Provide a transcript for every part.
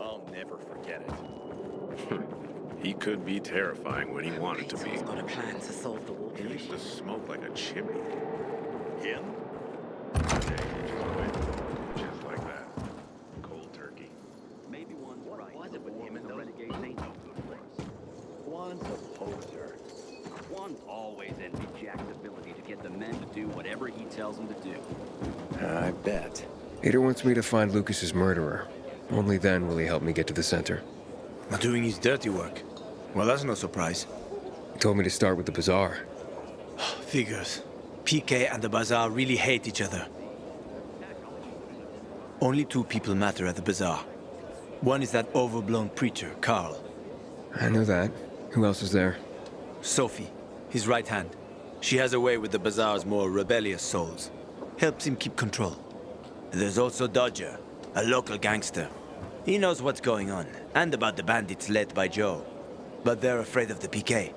I'll never forget it. He could be terrifying when he wanted to be. He's got a plan to solve the water He used to smoke like a chimney. Him? Just like that. Cold turkey. Maybe one's right. Why's it with him and the those renegades ain't no good for us. Juan's a poser. Juan's always envied Jack's ability to get the men to do whatever he tells them to do. I bet. Ader wants me to find Lucas's murderer. Only then will he help me get to the center. Not doing his dirty work. Well, that's no surprise. He told me to start with the bazaar. Figures. PK and the bazaar really hate each other. Only two people matter at the bazaar. One is that overblown preacher, Carl. I know that. Who else is there? Sophie, his right hand. She has a way with the bazaar's more rebellious souls. Helps him keep control. And there's also Dodger, a local gangster. He knows what's going on, and about the bandits led by Joe. But they're afraid of the PK.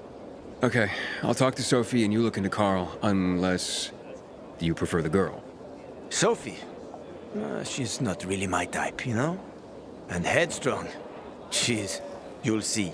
Okay, I'll talk to Sophie and you look into Carl, unless you prefer the girl. Sophie? She's not really my type, you know? And headstrong. You'll see.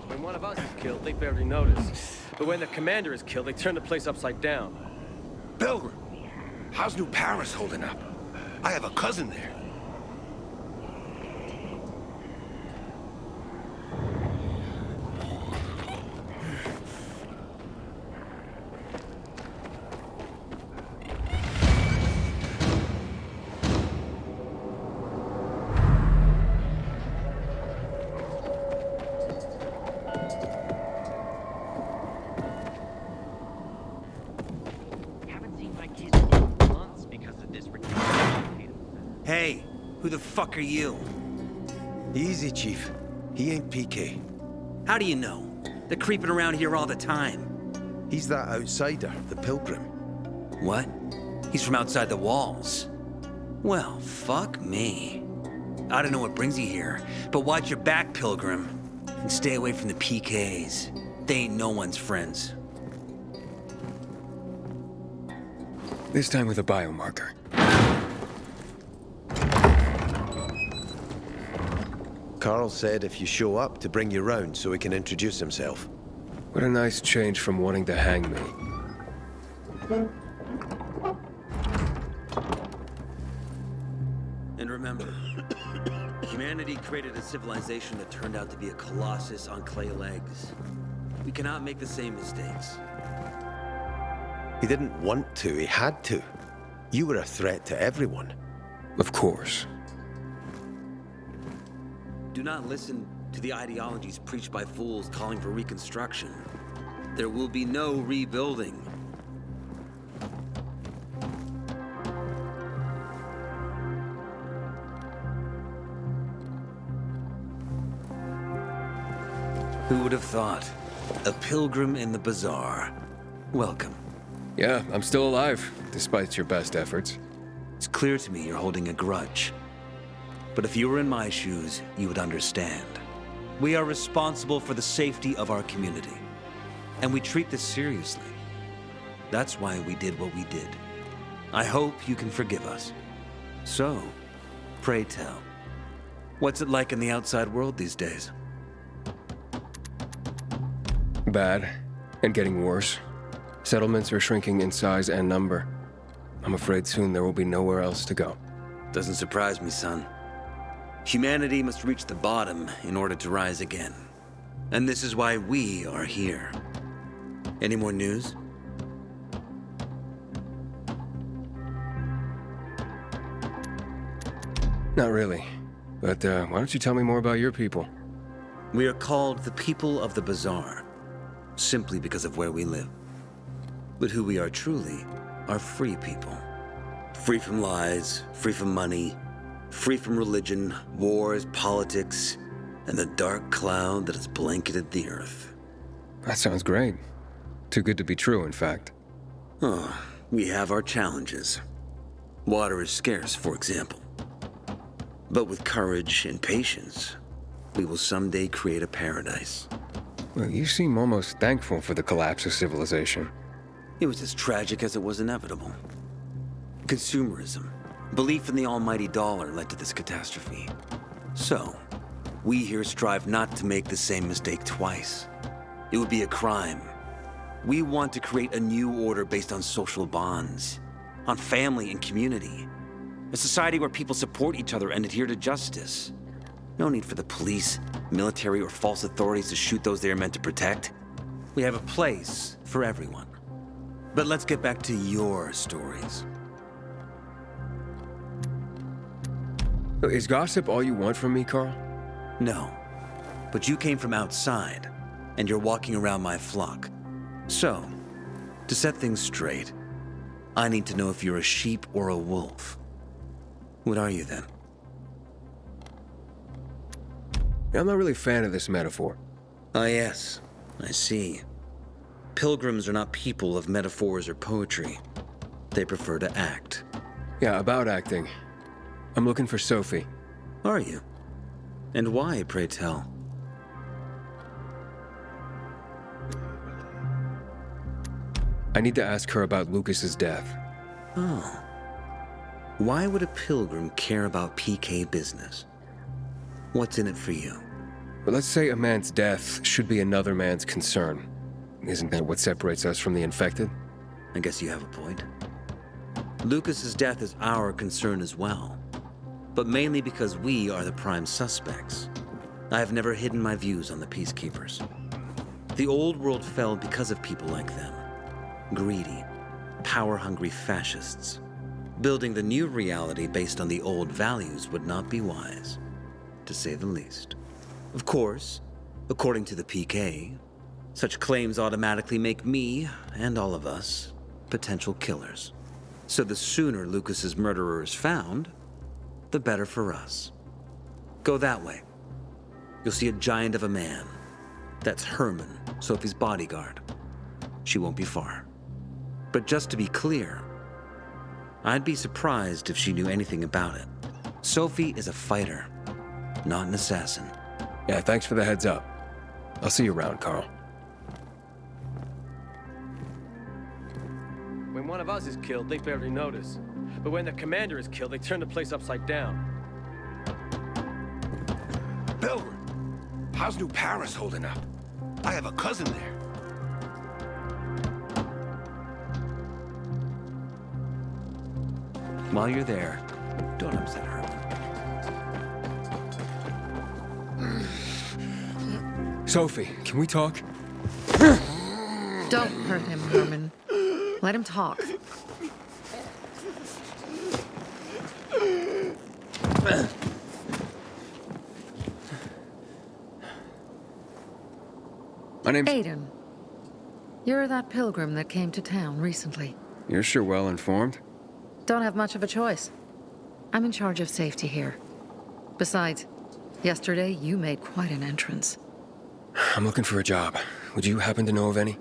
When one of us is killed, they barely notice. But when the commander is killed, they turn the place upside down. Pilgrim, how's New Paris holding up? I have a cousin there. Hey, who the fuck are you? Easy, Chief. He ain't PK. How do you know? They're creeping around here all the time. He's that outsider, the Pilgrim. What? He's from outside the walls. Well, fuck me. I don't know what brings you here, but watch your back, Pilgrim. And stay away from the PKs. They ain't no one's friends. This time with a biomarker. Carl said if you show up to bring you round so he can introduce himself. What a nice change from wanting to hang me. And remember, humanity created a civilization that turned out to be a colossus on clay legs. We cannot make the same mistakes. He didn't want to, he had to. You were a threat to everyone. Of course. Do not listen to the ideologies preached by fools calling for reconstruction. There will be no rebuilding. Who would have thought? A pilgrim in the bazaar. Welcome. Yeah, I'm still alive, despite your best efforts. It's clear to me you're holding a grudge. But if you were in my shoes, you would understand. We are responsible for the safety of our community. And we treat this seriously. That's why we did what we did. I hope you can forgive us. So, pray tell, what's it like in the outside world these days? Bad, and getting worse. Settlements are shrinking in size and number. I'm afraid soon there will be nowhere else to go. Doesn't surprise me, son. Humanity must reach the bottom in order to rise again. And this is why we are here. Any more news? Not really. But why don't you tell me more about your people? We are called the people of the bazaar, simply because of where we live. But who we are truly are free people. Free from lies, free from money, free from religion, wars, politics, and the dark cloud that has blanketed the earth. That sounds great. Too good to be true, in fact. Oh, we have our challenges. Water is scarce, for example. But with courage and patience, we will someday create a paradise. Well, you seem almost thankful for the collapse of civilization. It was as tragic as it was inevitable. Consumerism, belief in the almighty dollar led to this catastrophe. So, we here strive not to make the same mistake twice. It would be a crime. We want to create a new order based on social bonds, on family and community. A society where people support each other and adhere to justice. No need for the police, military, or false authorities to shoot those they are meant to protect. We have a place for everyone. But let's get back to your stories. Is gossip all you want from me, Carl? No, but you came from outside, and you're walking around my flock. So, to set things straight, I need to know if you're a sheep or a wolf. What are you then? I'm not really a fan of this metaphor. Ah, yes, I see. Pilgrims are not people of metaphors or poetry. They prefer to act. Yeah, about acting. I'm looking for Sophie. Are you? And why, pray tell? I need to ask her about Lucas's death. Oh. Why would a pilgrim care about PK business? What's in it for you? But let's say a man's death should be another man's concern. Isn't that what separates us from the infected? I guess you have a point. Lucas's death is our concern as well, but mainly because we are the prime suspects. I have never hidden my views on the Peacekeepers. The old world fell because of people like them. Greedy, power-hungry fascists. Building the new reality based on the old values would not be wise, to say the least. Of course, according to the PK, such claims automatically make me, and all of us, potential killers. So the sooner Lucas's murderer is found, the better for us. Go that way. You'll see a giant of a man. That's Herman, Sophie's bodyguard. She won't be far. But just to be clear, I'd be surprised if she knew anything about it. Sophie is a fighter, not an assassin. Yeah, thanks for the heads up. I'll see you around, Carl. When one of us is killed, they barely notice. But when the commander is killed, they turn the place upside down. Pilgrim, how's New Paris holding up? I have a cousin there. While you're there, don't upset Herman. Sophie, can we talk? Don't hurt him, Herman. Let him talk. My name's... Aiden. You're that pilgrim that came to town recently. You're sure well informed. Don't have much of a choice. I'm in charge of safety here. Besides, yesterday you made quite an entrance. I'm looking for a job. Would you happen to know of any?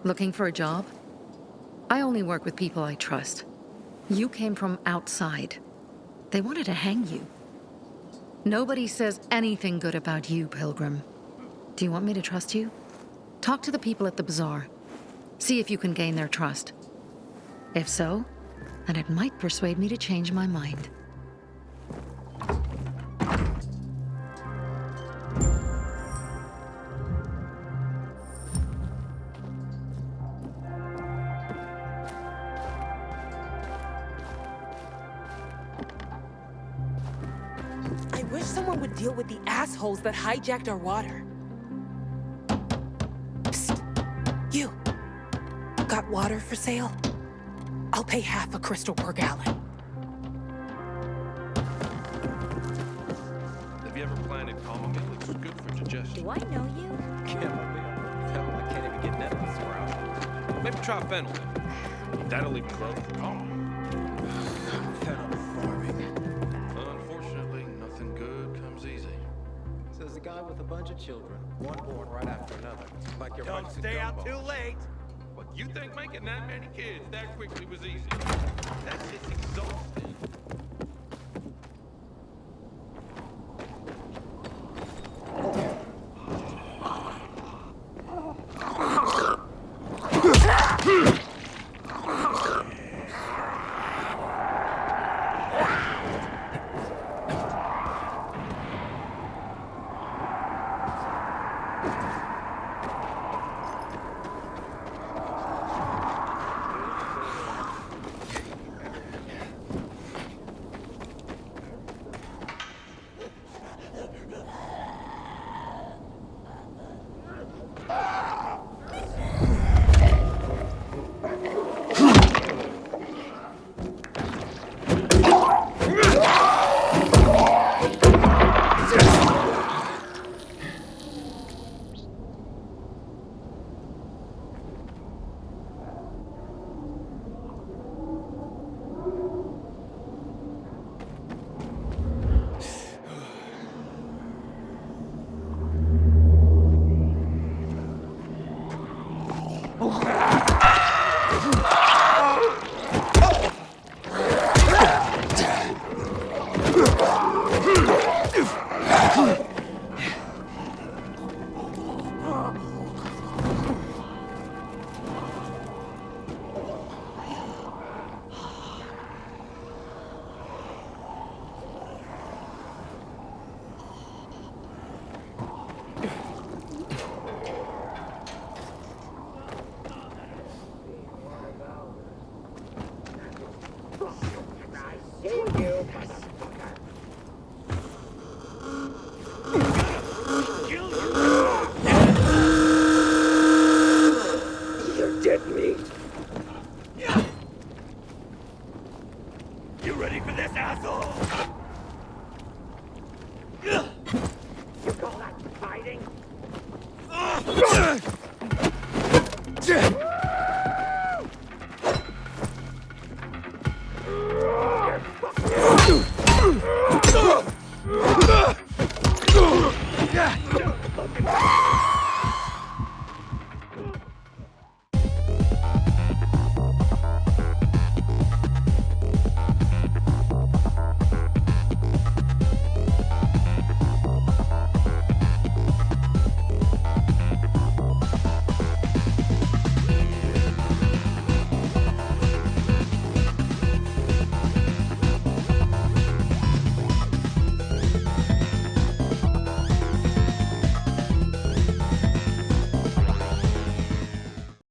Looking for a job? I only work with people I trust. You came from outside. They wanted to hang you. Nobody says anything good about you, Pilgrim. Do you want me to trust you? Talk to the people at the bazaar. See if you can gain their trust. If so, then it might persuade me to change my mind. I wish someone would deal with the assholes that hijacked our water. Psst. You. Got water for sale? I'll pay half a crystal per gallon. Have you ever planted calming? It looks good for digestion. Do I know you? I can't even get that to sprout. Maybe try fennel. That'll even grow calm. Fennel farming. Unfortunately, nothing good comes easy. Says the guy with a bunch of children, one born right after another. Like your Don't stay out too late. What, you think making that many kids that quickly was easy? That's just exhausting. You ready for this, asshole? You call that fighting?